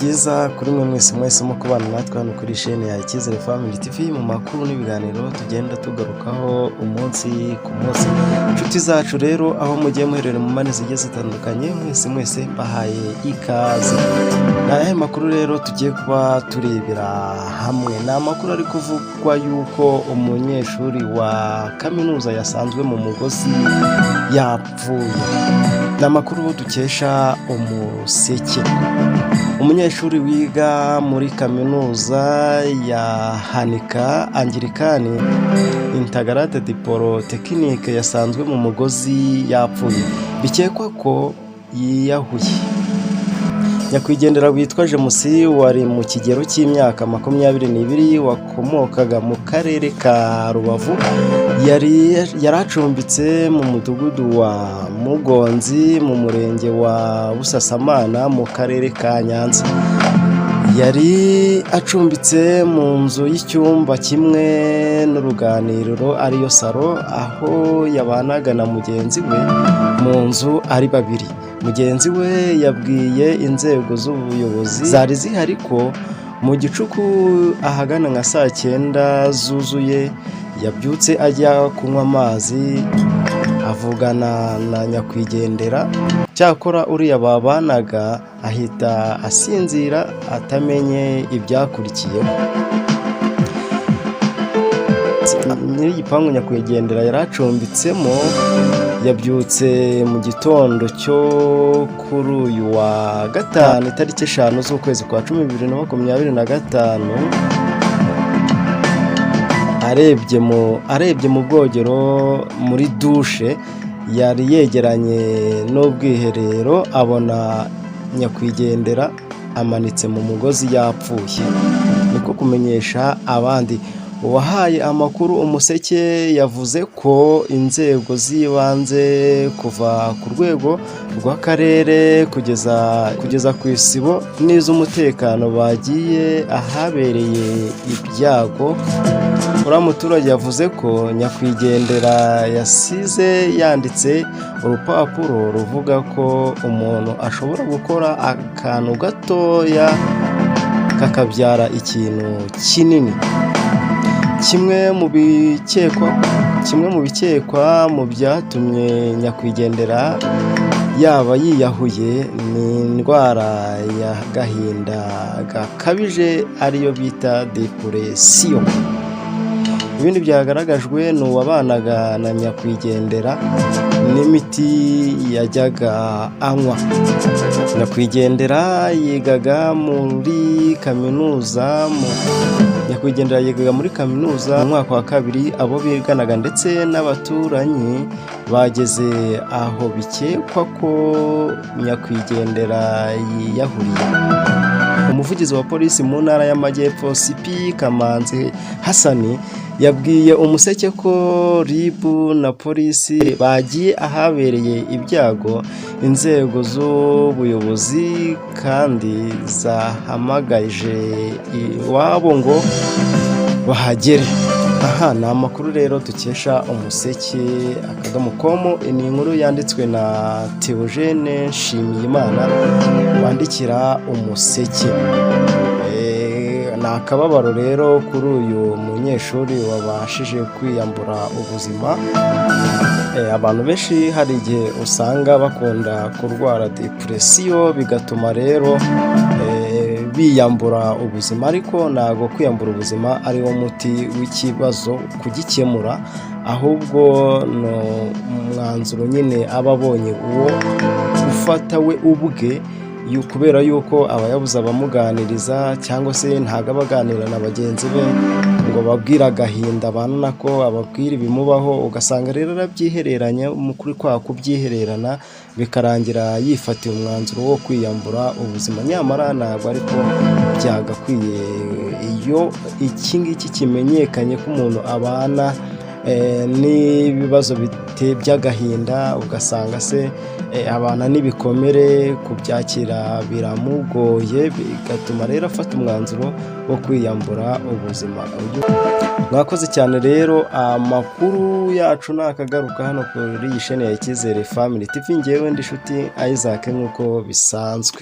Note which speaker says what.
Speaker 1: cyiza kuri mwe mwese mu kubana natwe hano kuri chaîne ya Icyizere Family TV mu makuru n'ibiganiro tugenda tugarukaho umunsi ku munsi. Inshuti zacu rero aho mugiye muherere mu mane zigiye zitandukanye mwese bahaye ikaze. N'aya makuru rero tugiye kuba turebera hamwe. Ni amakuru ari kuvugwa yuko umunyeshuri wa kaminuza yasanzwe mu mugozi yapfuye. Ni amakuru dukesha Umuseke. Umunyeshuri wiga muri kaminuza ya Hanika Anglikani Integrate de Polytechnique yasanzwe mu mugozi yapfuye. Bikekwa ko yiyahuye. Nyakwigendera witwa James wari mu kigero cy'imyaka 22 wakomokaga mu karere ka Rubavu yaracumbitse mu mudugudu wa Mugonzi mu murenge wa Busasamana mu karere ka Nyanza. Yari acumbitse mu nzu y'icyumba kimwe n'uruganiriro ariyo salo, aho yabanaga na mugenzi we mu nzu ari babiri. Mugenzi we yabwiye inzego z'ubuyobozi zari zihari ko mu gicuku ahagana nka saa 9 zuzuye yabyutse ajya kunywa amazi avugana na nyakwigendera. Cyakora uriya babanaga ahita asinzira atamenye ibyakurikiyeho. Nyiri igipangu nyakwigendera yaracumbitsemo yabyutse mu gitondo cyo kuri uyu wa gatanu itariki 5 z'ukwezi kwa 10 2025 arebye mu bwogero muri dushe yari yegeranye n'ubwiherero abona nyakwigendera amanitse mu mugozi yapfuye. Niko kumenyesha abandi. Uwahaye amakuru Umuseke yavuze ko inzego z'ibanze kuva ku rwego rw'akarere kugeza ku isibo n'iz'umutekano bagiye ahabereye ibyago. Uriya muturage yavuze ko nyakwigendera yasize yanditse urupapuro ruvuga ko umuntu ashobora gukora akantu gatoya kakabyara ikintu kinini. Kimwe mu bikekwa mu byatumye nyakwigendera yaba yiyahuye ni indwara ya gahinda gakabije ariyo bita depression. Ibindi byagaragajwe ni uwabanaga na nyakwigendera n'imiti yajyaga anywa. Nyakwigendera yigaga muri kaminuza nyakwigendera yigaga muri kaminuza mu mwaka wa 2. Abo biganaga ndetse n'abaturanyi bageze aho bikekwa ko nyakwigendera yiyahuriye. Umuvugizi wa polisi mu ntara y'Amajyepfo CP Kamanzi Hasani yabwiye Umuseke ko RIB na polisi bagiye ahabereye ibyago. Inzego z'ubuyobozi kandi zahamagaje iwabo ngo bahagere. Aha ni amakuru rero dukesha Umuseke .com. Ni inkuru yanditswe na Theogene Nshimiyimana wandikira Umuseke. Ni akababaro rero kuri uyu munyeshuri wabashije kwiyambura ubuzima. Abantu benshi hari igihe usanga bakunda kurwara depression bigatuma rero biyambura ubuzima, ariko ntago kwiyambura ubuzima ari wo muti w'ikibazo kugikemura, ahubwo no mwanzuro nyine ababonye uwo ufata we ubwe kubera yuko abayabuza abamuganiriza cyangwa se ntago abaganira na bagenzi be ngo babwira agahinda abana ko ababwira ibimubaho, ugasanga rero arabyihereranya mukuri kwa kubyihererana bikarangira yifatiye umwanzuro wo kwiyambura ubuzima. Nyamara ntabwo ariko byagakwiye. Iyo iki ngiki kimenyekanye ko umuntu abana n'ibibazo by'agahinda, ugasanga se abana n'ibikomere kubyakira biramugoye, bigatuma rero afata umwanzuro wo kwiyambura ubuzima. Mwakoze cyane rero. Amakuru yacu nakagaruka hano kuri iyi chaîne ya Icyizere Family TV. Ngewe ndi nshuti Isaac nk'uko bisanzwe.